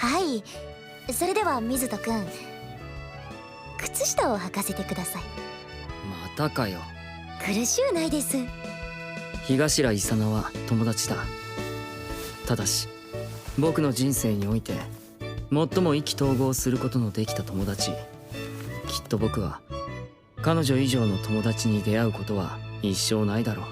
はい。それでは水戸くん、靴下を履かせてください。またかよ。苦しゅうないです。𝐜𝐸は友達だ。ただし僕の人生において最も意気投合することのできた友達。きっと僕は彼女以上の友達に出会うことは一生ないだろう。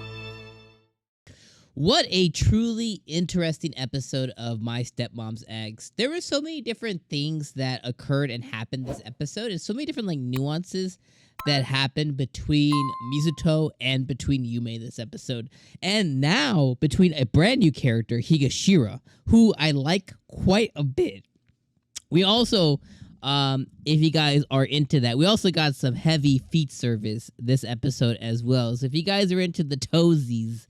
What a truly interesting episode of My Stepmom's Eggs. There were so many different things that occurred and happened this episode, and so many different like nuances that happened between Mizuto and between Yume this episode. And now between a brand new character, Higashira, who I like quite a bit. We also, if you guys are into that, we also got some heavy feet service this episode as well. So if you guys are into the toesies,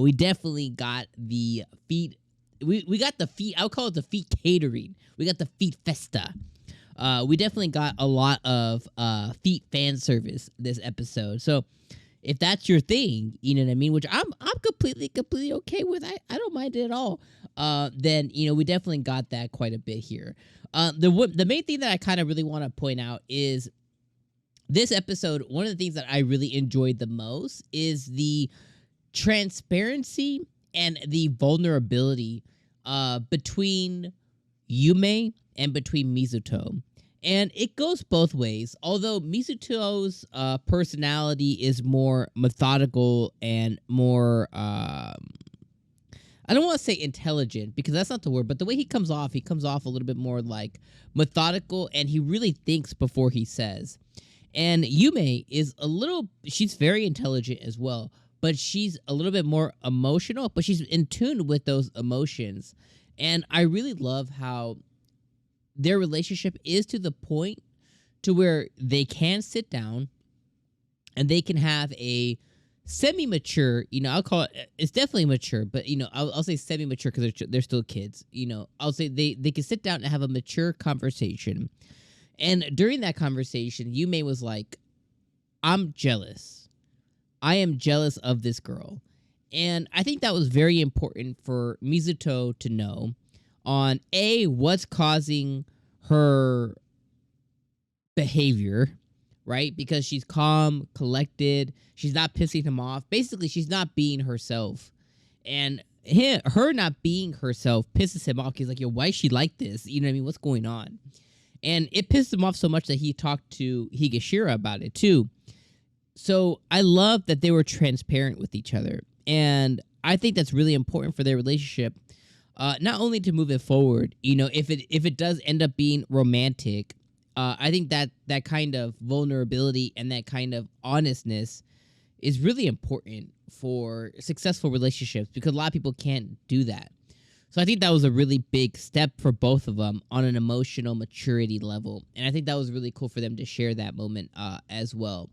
we definitely got the feet. We got the feet. I would call it the feet catering. We got the feet festa. We definitely got a lot of feet fan service this episode. So if that's your thing, you know what I mean, which I'm completely okay with. I don't mind it at all. Then we definitely got that quite a bit here. The main thing that I kind of really want to point out is this episode. One of the things that I really enjoyed the most is the transparency and the vulnerability between Yume and between Mizuto. And it goes both ways. Although Mizuto's personality is more methodical and more, I don't want to say intelligent because that's not the word, but the way he comes off a little bit more like methodical, and he really thinks before he says. And Yume is she's very intelligent as well, but she's a little bit more emotional, but she's in tune with those emotions. And I really love how their relationship is to the point to where they can sit down and they can have a semi-mature, I'll call it's definitely mature, but, I'll say semi-mature because they're still kids. I'll say they can sit down and have a mature conversation. And during that conversation, Yume was like, I'm jealous. I am jealous of this girl. And I think that was very important for Mizuto to know on what's causing her behavior, right? Because she's calm, collected, she's not pissing him off. Basically, she's not being herself. And her not being herself pisses him off. He's like, yo, why is she like this? You know what I mean? What's going on? And it pissed him off so much that he talked to Higashira about it too. So I love that they were transparent with each other. And I think that's really important for their relationship. Not only to move it forward, if it does end up being romantic, I think that kind of vulnerability and that kind of honestness is really important for successful relationships because a lot of people can't do that. So I think that was a really big step for both of them on an emotional maturity level. And I think that was really cool for them to share that moment as well.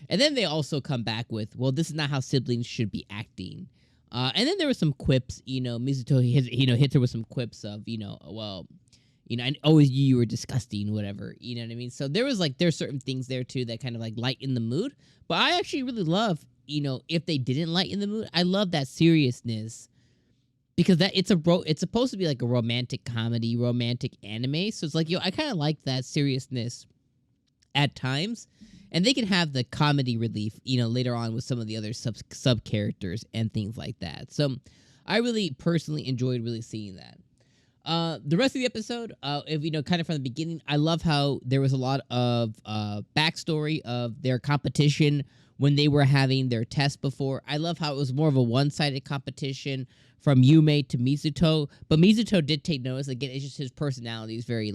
And then they also come back with, well, this is not how siblings should be acting. And then there were some quips, Mizuto, hits her with some quips of, I always knew you were disgusting, whatever, you know what I mean? So there's certain things there too that kind of like lighten the mood. But I actually really love, if they didn't lighten the mood, I love that seriousness because it's supposed to be like a romantic comedy, romantic anime. So it's like, I kind of like that seriousness at times. And they can have the comedy relief, later on with some of the other sub characters and things like that. So I really personally enjoyed really seeing that. The rest of the episode, if kind of from the beginning, I love how there was a lot of backstory of their competition when they were having their test before. I love how it was more of a one-sided competition from Yume to Mizuto, but Mizuto did take notice. Again, it's just his personality is very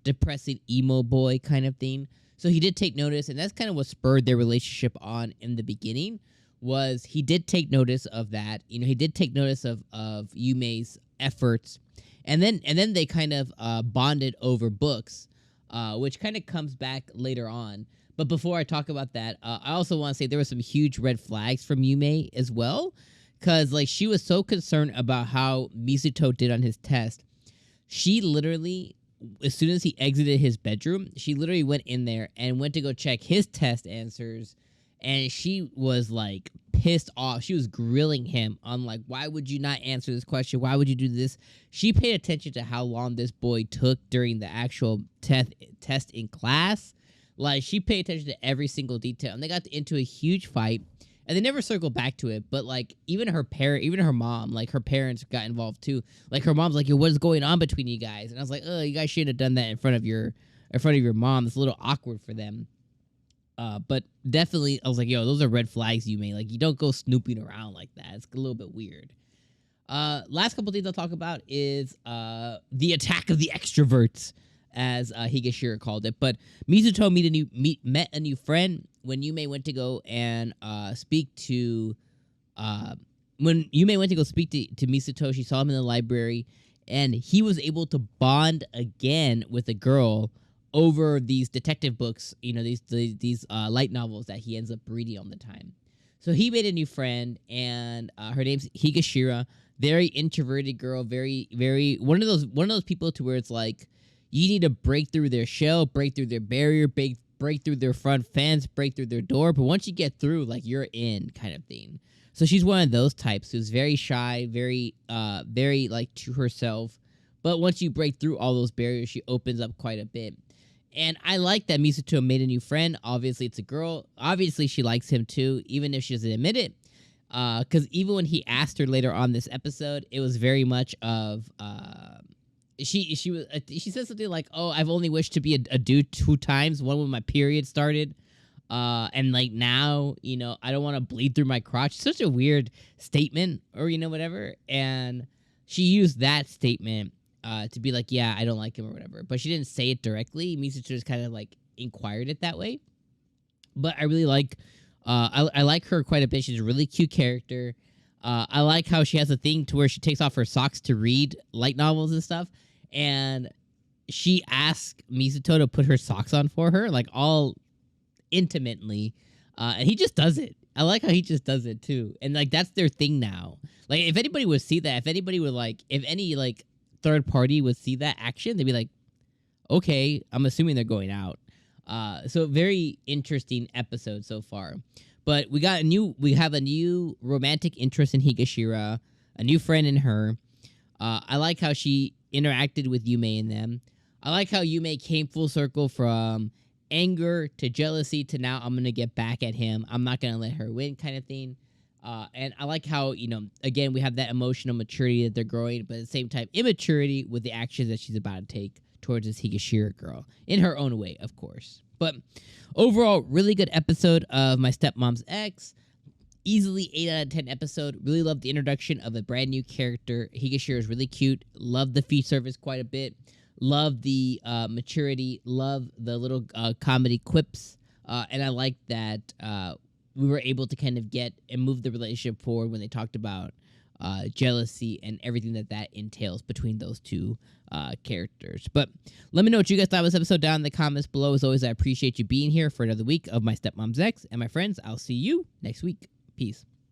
depressing emo boy kind of thing. So he did take notice, and that's kind of what spurred their relationship on in the beginning, was he did take notice of that. He did take notice of Yume's efforts. And then they kind of bonded over books, which kind of comes back later on. But before I talk about that, I also want to say there were some huge red flags from Yume as well, because she was so concerned about how Mizuto did on his test. She literally, as soon as he exited his bedroom, she literally went in there and went to go check his test answers, and she was pissed off. She was grilling him on like, why would you not answer this question? Why would you do this? She paid attention to how long this boy took during the actual test in class. Like, she paid attention to every single detail, and they got into a huge fight, and they never circled back to it. But like, even her mom, like her parents got involved too. Like, her mom's like, yo, what is going on between you guys? And I was like, oh, you guys shouldn't have done that in front of your mom. It's a little awkward for them. But definitely, I was like, yo, those are red flags, Yume. Like, you don't go snooping around like that. It's a little bit weird. Last couple things I'll talk about is the attack of the extroverts, as 𝐜𝐴 called it. But Mizuto met a new friend when Yume went to go and speak to Mizuto. She saw him in the library, and he was able to bond again with a girl over these detective books, you know, these light novels that he ends up reading all the time. So he made a new friend, and her name's 𝐜𝐴. Very introverted girl, very, very one of those people to where it's like, you need to break through their shell, break through their barrier, break through their front fence, break through their door. But once you get through, like, you're in, kind of thing. So she's one of those types who's very shy, very like to herself. But once you break through all those barriers, she opens up quite a bit. And I like that Mizuto made a new friend. Obviously, it's a girl. Obviously, she likes him too, even if she doesn't admit it. Because even when he asked her later on this episode, it was very much of she said something like, "Oh, I've only wished to be a dude 2 times. One when my period started, and like now, you know, I don't want to bleed through my crotch." Such a weird statement, or you know, whatever. And she used that statement to be like, "Yeah, I don't like him," or whatever. But she didn't say it directly. Mizuto just kind of like inquired it that way. But I really like, I like her quite a bit. She's a really cute character. I like how she has a thing to where she takes off her socks to read light novels and stuff. And she asked Mizuto to put her socks on for her, like all intimately. And he just does it. I like how he just does it too. And like, that's their thing now. Like, if anybody would see that, if any like third party would see that action, they'd be like, okay, I'm assuming they're going out. So very interesting episode so far. But we have a new romantic interest in 𝐜𝐴, a new friend in her. I like how she interacted with Yume and them. I like how Yume came full circle from anger to jealousy to now I'm going to get back at him. I'm not going to let her win, kind of thing. And I like how, you know, again, we have that emotional maturity that they're growing, but at the same time, immaturity with the actions that she's about to take towards this 𝐜𝐴 girl, in her own way, of course. But overall, really good episode of My Stepmom's Ex. Easily 8 out of 10 episode. Really loved the introduction of a brand new character. 𝐜𝐴 is really cute. Love the feed service quite a bit. Love the maturity. Love the little comedy quips. And I like that we were able to kind of get and move the relationship forward when they talked about jealousy and everything that entails between those two characters. But let me know what you guys thought of this episode down in the comments below. As always, I appreciate you being here for another week of My Stepmom's Ex. And my friends, I'll see you next week. Peace.